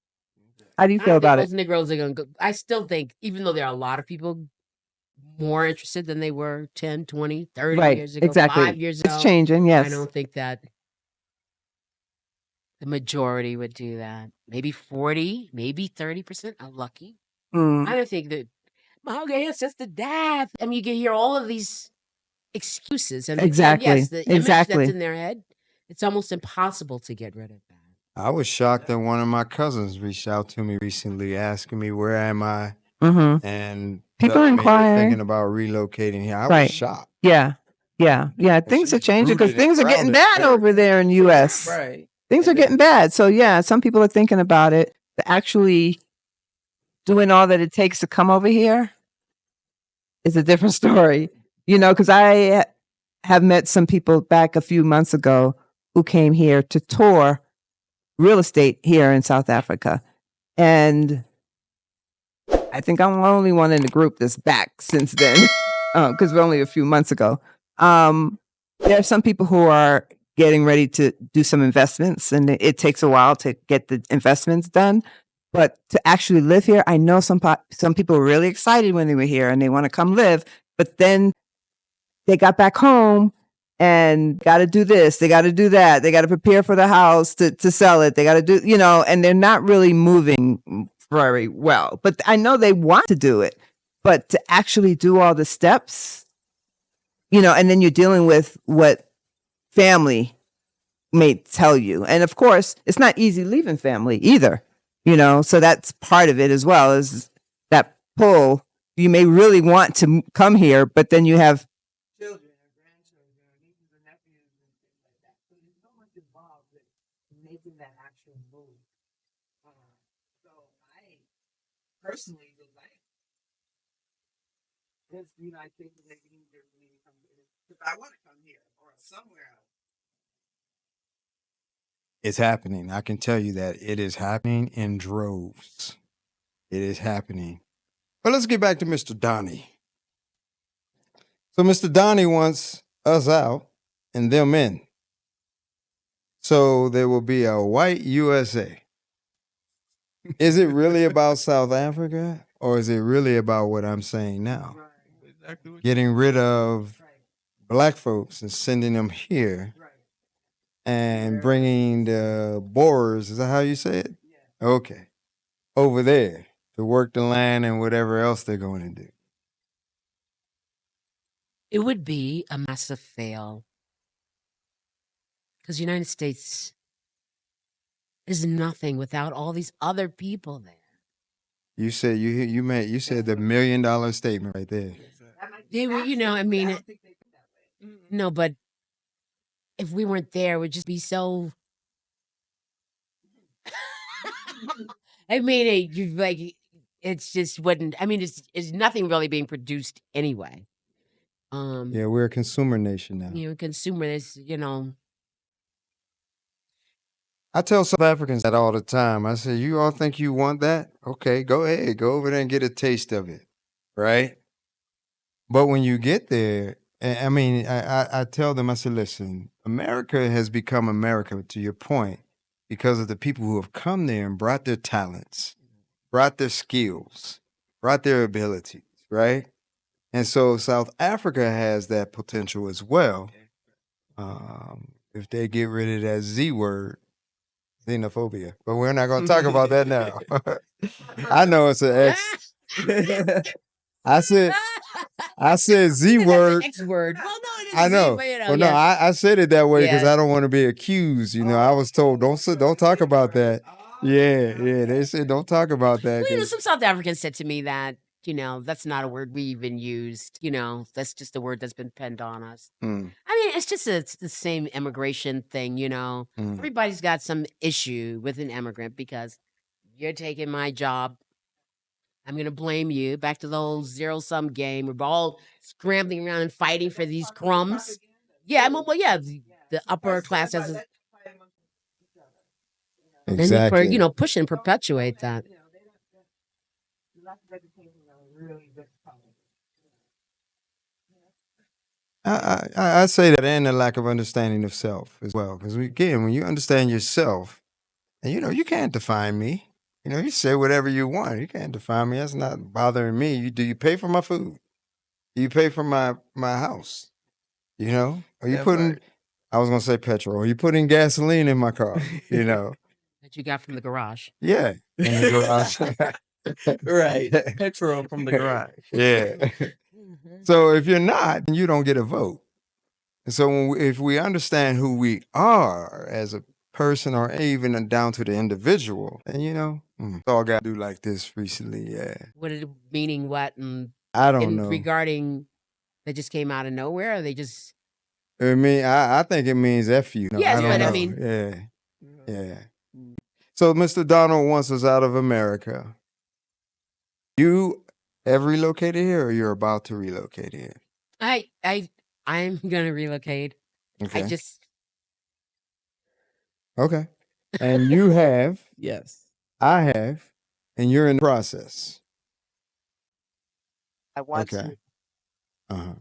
How do you I feel don't think about those it? Negroes are going to go. I still think, even though there are a lot of people more interested than they were 10, 20, 30 Right. years ago, Exactly. 5 years It's ago, changing. I Yes. don't think that the majority would do that. Maybe 40, maybe 30% are lucky. Mm. I don't think that, okay, it's just a death. I mean, you can hear all of these excuses. And Exactly. yes, the image Exactly. that's in their head, it's almost impossible to get rid of that. I was shocked that one of my cousins reached out to me recently asking me, "Where am I?" Mm-hmm. And People telling me they're inquiring. thinking about relocating here. I was Right. shocked. Yeah. Yeah. Yeah. And Things are she's changing because rooted and things are getting grounded bad in over there in the U.S. Right. Things are getting bad. So yeah, some people are thinking about it. But actually doing all that it takes to come over here is a different story. Because I have met some people back a few months ago who came here to tour real estate here in South Africa. And I think I'm the only one in the group that's back since then, because we're only a few months ago. There are some people who are getting ready to do some investments, and it takes a while to get the investments done. But to actually live here, I know some people were really excited when they were here and they want to come live, but then they got back home and got to do this, they got to do that, they got to prepare for the house to sell it, they got to do, and they're not really moving very well. But I know they want to do it, but to actually do all the steps, and then you're dealing with what family may tell you. And of course, it's not easy leaving family either, so that's part of it as well, is that pull. You may really want to come here, but then you have children and grandchildren, nieces and nephews, and things like that. So there's so much involved with making that actual move. So I personally would like this, I think that maybe need to really come here because I want to come here or somewhere else. It's happening. I can tell you that it is happening in droves. It is happening. But let's get back to Mr. Donnie. So Mr. Donnie wants us out and them in. So there will be a white USA. Is it really about South Africa, or is it really about what I'm saying now? Exactly what Getting rid of black folks and sending them here and bringing the Boers, is that how you say it? Okay. Over there to work the land and whatever else they're going to do. It would be a massive fail because the United States is nothing without all these other people there. You said you said the $1 million statement right there. They were, I mean, no, but if we weren't there, it would just be so. I mean, it's just wouldn't. I mean, it's nothing really being produced anyway. Yeah, we're a consumer nation now. Consumer is, I tell South Africans that all the time. I say, you all think you want that? Okay, go ahead. Go over there and get a taste of it. Right? But when you get there, I mean, I tell them, I say, listen, America has become America, to your point, because of the people who have come there and brought their talents, brought their skills, brought their abilities, right? And so South Africa has that potential as well. If they get rid of that Z word, xenophobia. But we're not going to talk about that now. I know it's an X. I said Z word. X word. Well, no, it is I know. Z, but, Well, no, yes. I said it that way because Yeah. I don't want to be accused. I was told don't talk about that. Yeah. They said don't talk about that. Well, 'cause- some South Africans said to me that, that's not a word we even used. That's just a word that's been penned on us. Mm, I mean, it's the same immigration thing, mm. Everybody's got some issue with an immigrant because you're taking my job. I'm going to blame you. Back to the whole zero-sum game. We're all scrambling around and fighting for these crumbs. Yeah, the upper class has a, Exactly. and push and perpetuate that. I say that, and the lack of understanding of self as well. Because again, when you understand yourself, and you can't define me. You say whatever you want. You can't define me. That's not bothering me. Do you pay for my food? Do you pay for my house? Are you Yeah, putting? but- I was gonna say petrol. Are you putting gasoline in my car? That you got from the garage. Yeah. In the garage. Right. Petrol from the garage. Yeah. So if you're not, then you don't get a vote. And so if we understand who we are as a person or even down to the individual, then all got to do like this recently. Yeah. What it meaning what and I don't know. regarding they just came out of nowhere or they just I think it means F you. Yes, I don't but know. I mean Yeah. So Mr. Donald wants us out of America. You have relocated here or you're about to relocate here? I'm gonna relocate. Okay. I just Okay. And you have, Yes. I have, and you're in the process. I want Okay. to. Uh-huh.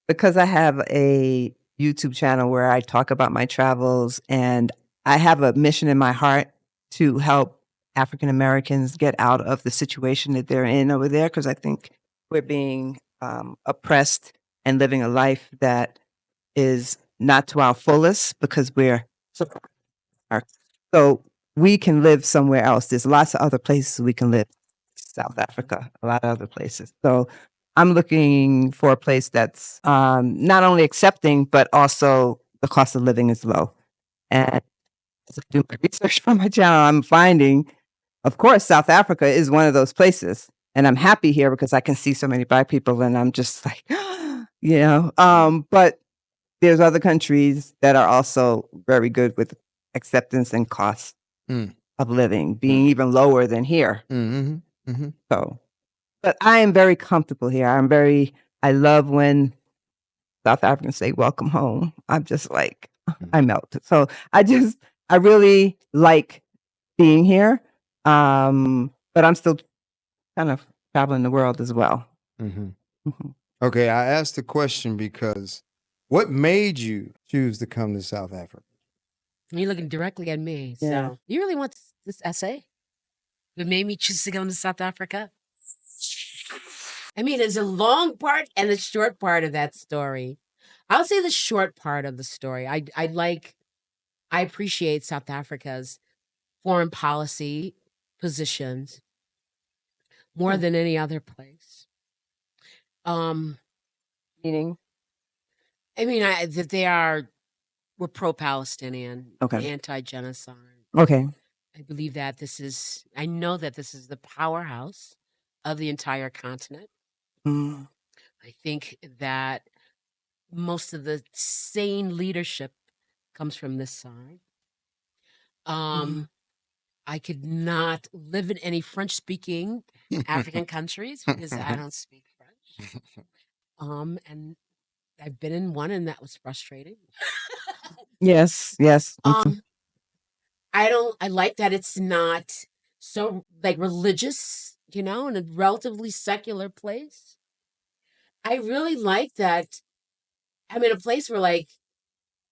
Because I have a YouTube channel where I talk about my travels, and I have a mission in my heart to help African Americans get out of the situation that they're in over there, because I think we're being oppressed and living a life that is not to our fullest because so we can live somewhere else. There's lots of other places we can live. South Africa, a lot of other places. So I'm looking for a place that's not only accepting, but also the cost of living is low. And as I do my research for my channel, I'm finding, of course, South Africa is one of those places. And I'm happy here because I can see so many Black people and I'm just like, but there's other countries that are also very good with acceptance and cost of living, being even lower than here. Mm-hmm. Mm-hmm. So, but I am very comfortable here. I love when South Africans say welcome home. I'm just like, I melt. So I really like being here. But I'm still kind of traveling the world as well. Mm-hmm. Mm-hmm. Okay, I asked the question because what made you choose to come to South Africa? You're looking directly at me. Yeah. So you really want this essay? What made me choose to go to South Africa? I mean, there's a long part and a short part of that story. I'll say the short part of the story. I appreciate South Africa's foreign policy positions more than any other place. Meaning? I mean, that we're pro-Palestinian, Okay. anti-genocide. Okay. I believe that I know that this is the powerhouse of the entire continent. Mm. I think that most of the sane leadership comes from this side. I could not live in any French-speaking African countries because I don't speak French. And I've been in one, and that was frustrating. Yes. Yes. I like that it's not so like religious, in a relatively secular place. I really like that I'm in a place where like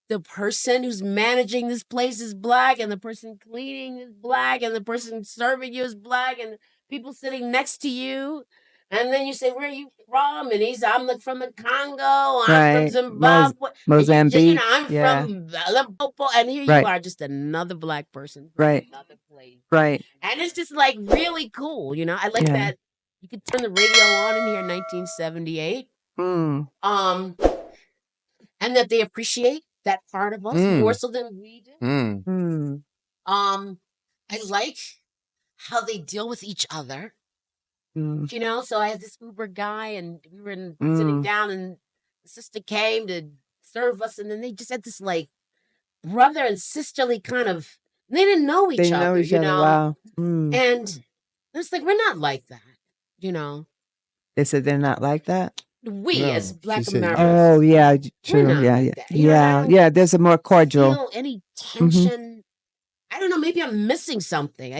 the person who's managing this place is Black, and the person cleaning is Black, and the person serving you is Black, and people sitting next to you. And then you say, "Where are you from?" And I'm like from the Congo. I'm from Right. Zimbabwe. Mozambique. I'm Yeah. from Limpopo. And here Right. you are, just another Black person from Right. another place. Right. And it's just like really cool. I like Yeah. that you could turn the radio on in here in 1978. Mm. And that they appreciate that part of us more so than we do. Mm. I like how they deal with each other. Mm. So I had this Uber guy, and we were sitting down, and the sister came to serve us, and then they just had this like brother and sisterly kind of. They didn't know each They other, know each other. Wow. And it's like we're not like that. They said they're not like that. We No, as she Black said Americans. Oh yeah, we're true. not Yeah, like yeah, that. yeah, yeah. There's a more cordial. Feel any tension. I don't know. Maybe I'm missing something.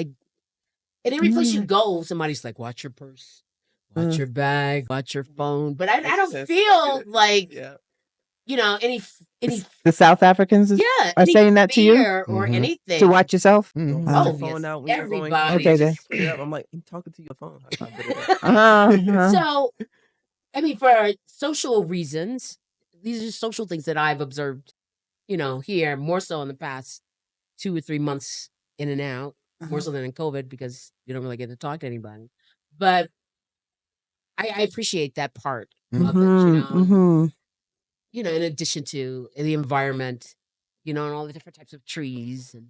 In every place you go, somebody's like, "Watch your purse, watch your bag, watch your phone." But I don't feel like any The South Africans are saying that to you fear or anything to watch yourself. Don't put Oh, your phone yes, out when you're going home. everybody. Okay, then. Just put it up. I'm like, I'm talking to your phone. I can't put it up. So, I mean, for social reasons, these are social things that I've observed, here more so in the past 2 or 3 months in and out, more so than in COVID because you don't really get to talk to anybody. But I appreciate that part of it, in addition to the environment, and all the different types of trees and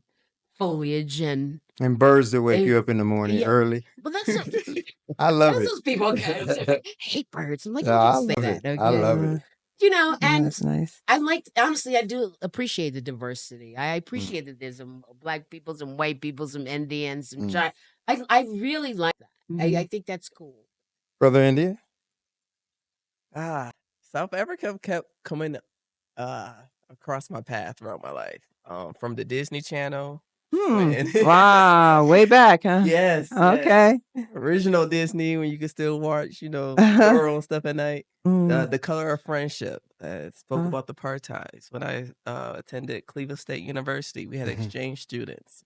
foliage and birds that wake you up in the morning early. But that's I love that's it. those people. I hate birds. I'm like, Yeah, I don't say love that. it. Okay? I love it. And That's nice. honestly, I do appreciate the diversity. I appreciate that there's some Black people, some white people, some Indians, some I really like that. I think that's cool. Brother India? South Africa kept coming across my path throughout my life. From the Disney Channel. Wow, way back, huh? Yes. Okay. Original Disney when you could still watch, Zorro and stuff at night. The Color of Friendship spoke about the apartheid. When I attended Cleveland State University, we had exchange students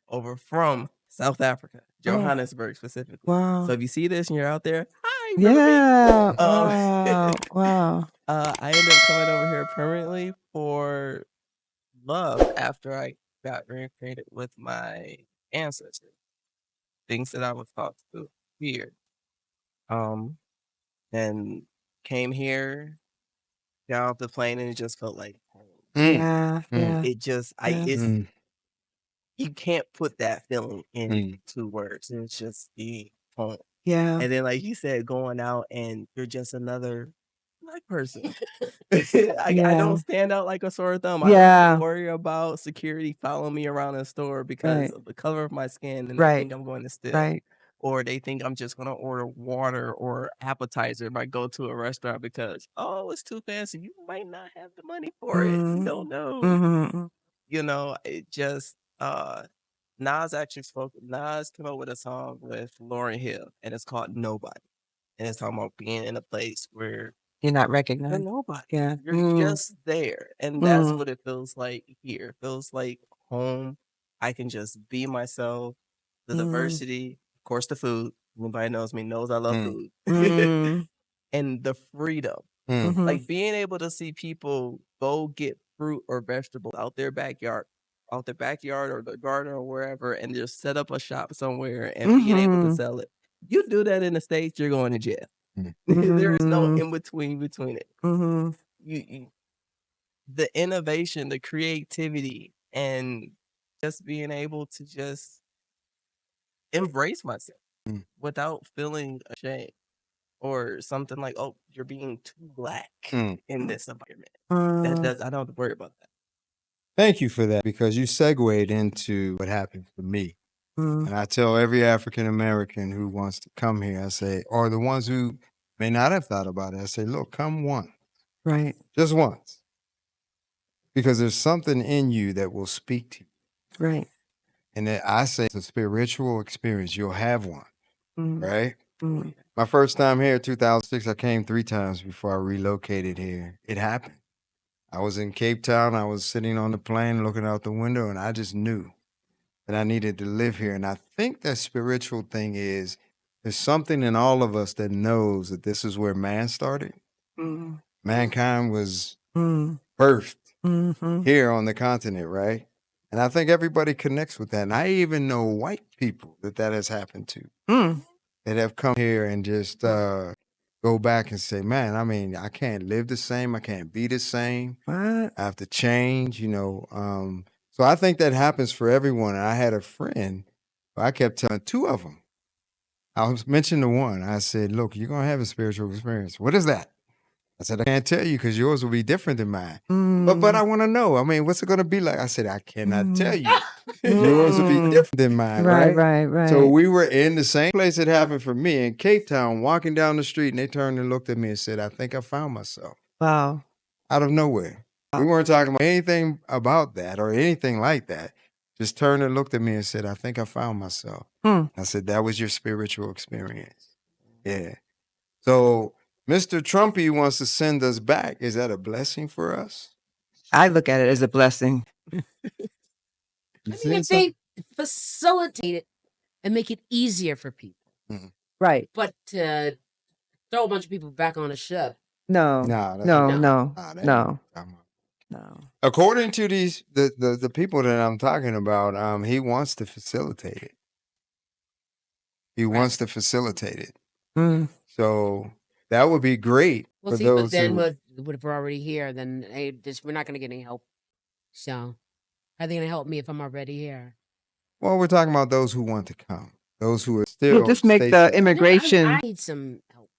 over from South Africa, Johannesburg specifically. Wow. So if you see this and you're out there, hi, Yeah. remember me? Wow. I ended up coming over here permanently for love after I got reincarnated with my ancestors. Things that I was taught to do here. And came here, got off the plane, and it just felt like home. Yeah. Yeah. It just, you can't put that feeling into words. It's just the home. Yeah. And then, like you said, going out and you're just another Black person. I don't stand out like a sore thumb. I don't have to worry about security following me around the store because of the color of my skin and they think I'm going to steal. Right. Or they think I'm just going to order water or appetizer if I go to a restaurant because, it's too fancy. You might not have the money for it. You don't know. It just, Nas came up with a song with Lauryn Hill and it's called Nobody. And it's talking about being in a place where you're not you're recognized. nobody. Yeah. You're just there. And that's what it feels like here. It feels like home. I can just be myself. The diversity, of course, the food. Anybody knows me knows I love food. And the freedom. Like being able to see people go get fruit or vegetables out their backyard or the garden or wherever and just set up a shop somewhere and being able to sell it. You do that in the States, you're going to jail. There is no Mhm. in between it. Mhm. You the innovation, the creativity, and just being able to just embrace myself Mm. without feeling ashamed or something like, oh, you're being too black Mm. in this environment. Mm. I don't have to worry about that. Thank you for that, because you segued into what happened for me. Mm. And I tell every African American who wants to come here, I say, or the ones who may not have thought about it, I say, look, come once, Right. just once, because there's something in you that will speak to you. Right. And that I say it's a spiritual experience. You'll have one, Mm. right? Mm. My first time here, 2006, I came 3 times before I relocated here. It happened. I was in Cape Town. I was sitting on the plane looking out the window, and I just knew that I needed to live here. And I think that spiritual thing is there's something in all of us that knows that this is where man started. Mm. Mankind was Mm. birthed Mhm. here on the continent, right? And I think everybody connects with that. And I even know white people that has happened to, Mm. that have come here and just go back and say, man, I mean, I can't live the same. I can't be the same. What? I have to change, you know. So I think that happens for everyone. And I had a friend, I kept telling 2 of them. I was mentioning the one. I said, look, you're going to have a spiritual experience. What is that? I said, I can't tell you because yours will be different than mine. But I want to know. I mean, what's it going to be like? I said, I cannot tell you. Yours will be different than mine, Right, right? right, So right. we were in the same place it happened for me in Cape Town, walking down the street, and they turned and looked at me and said, I think I found myself. Wow. Out of nowhere. We weren't talking about anything about that or anything like that. Just turned and looked at me and said, I think I found myself. Hmm. I said, that was your spiritual experience. Yeah. So Mr. Trumpy wants to send us back. Is that a blessing for us? I look at it as a blessing. You I mean, think if so? they facilitate it and make it easier for people, Right. but to throw a bunch of people back on a ship, No. Nah, that's No, No. no, Nah, that ain't no, what I'm talking about. no. According to these the people that I'm talking about, he wants to facilitate it. He wants to facilitate it. Mm. So that would be great well, for see, but those then who. if we're already here, then we're not going to get any help. So, how are they going to help me if I'm already here? Well, we're talking about those who want to come. Those who are We'll still just make the stateside. immigration. I need some help.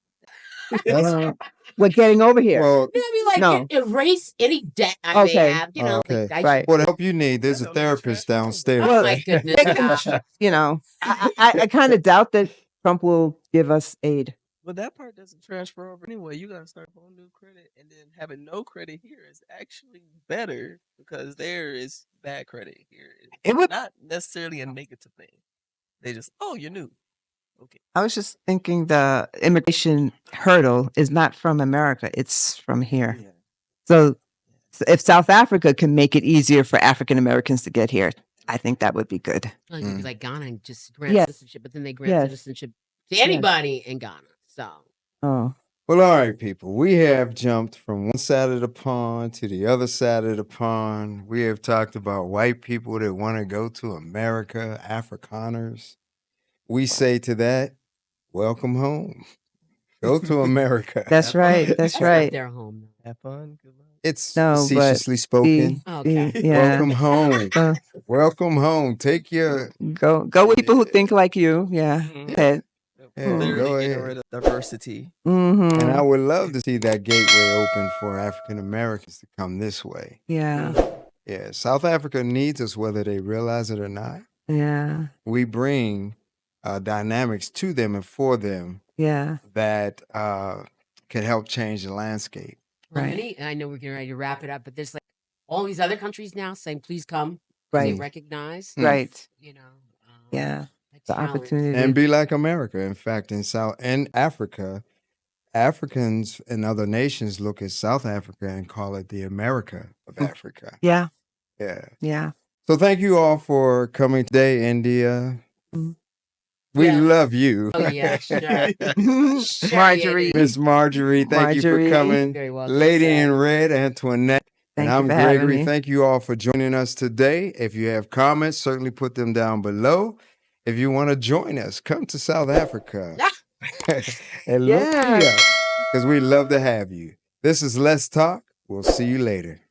We're getting over here. Well, I mean, like, No. erase any debt I may Okay. have. You know, okay. like, Right. Well, the help you need, there's a Don't get therapist transferred over. downstairs. Oh Well, my goodness! they can, gosh. you know, I kind of doubt that Trump will give us aid. But that part doesn't transfer over anyway. You gotta start a whole new credit, and then having no credit here is actually better because there is bad credit here. It would. Not necessarily a negative thing. They just, oh, you're new. Okay. I was just thinking the immigration hurdle is not from America; it's from here. Yeah. So if South Africa can make it easier for African Americans to get here, I think that would be good. Well, it could be like Ghana and just grant Yes. citizenship, but then they grant Yes. citizenship to anybody in Ghana. So, Oh, Well, all right, people. We have jumped from one side of the pond to the other side of the pond. We have talked about white people that want to go to America, Afrikaners. We say to that, welcome home. Go to America. that's right. That's that's not right. their home. Have fun. Good luck. It's No, but facetiously spoken. Okay. Yeah. Welcome home. Uh, Welcome home. Take your go with people who think like you. Yeah. Mhm. Okay. Yeah, Literally go getting ahead. rid of diversity. Mm-hmm. And I would love to see that gateway open for African Americans to come this way. Yeah. Yeah, South Africa needs us whether they realize it or not. Yeah. We bring dynamics to them and for them Yeah. that can help change the landscape. Well, Right. I know we're getting ready to wrap it up, but there's like all these other countries now saying, "Please come." They Right. recognize, Right. you know. Yeah. a The challenge. opportunity. And be like America. In fact, in Africa, Africans and other nations look at South Africa and call it the America of Africa. Yeah. Yeah. Yeah. So thank you all for coming today, India. Mhm. We Yeah. love you. Oh yeah, sure. Sure, Marjorie. yeah, Miss Marjorie, thank you for Marjorie. coming. Very welcome. Lady in Red, Antoinette. Thank and you I'm for having Gregory. me. Thank you all for joining us today. If you have comments, certainly put them down below. If you want to join us, come to South Africa. And look me Yeah. up, because we love to have you. This is Let's Talk. We'll see you later.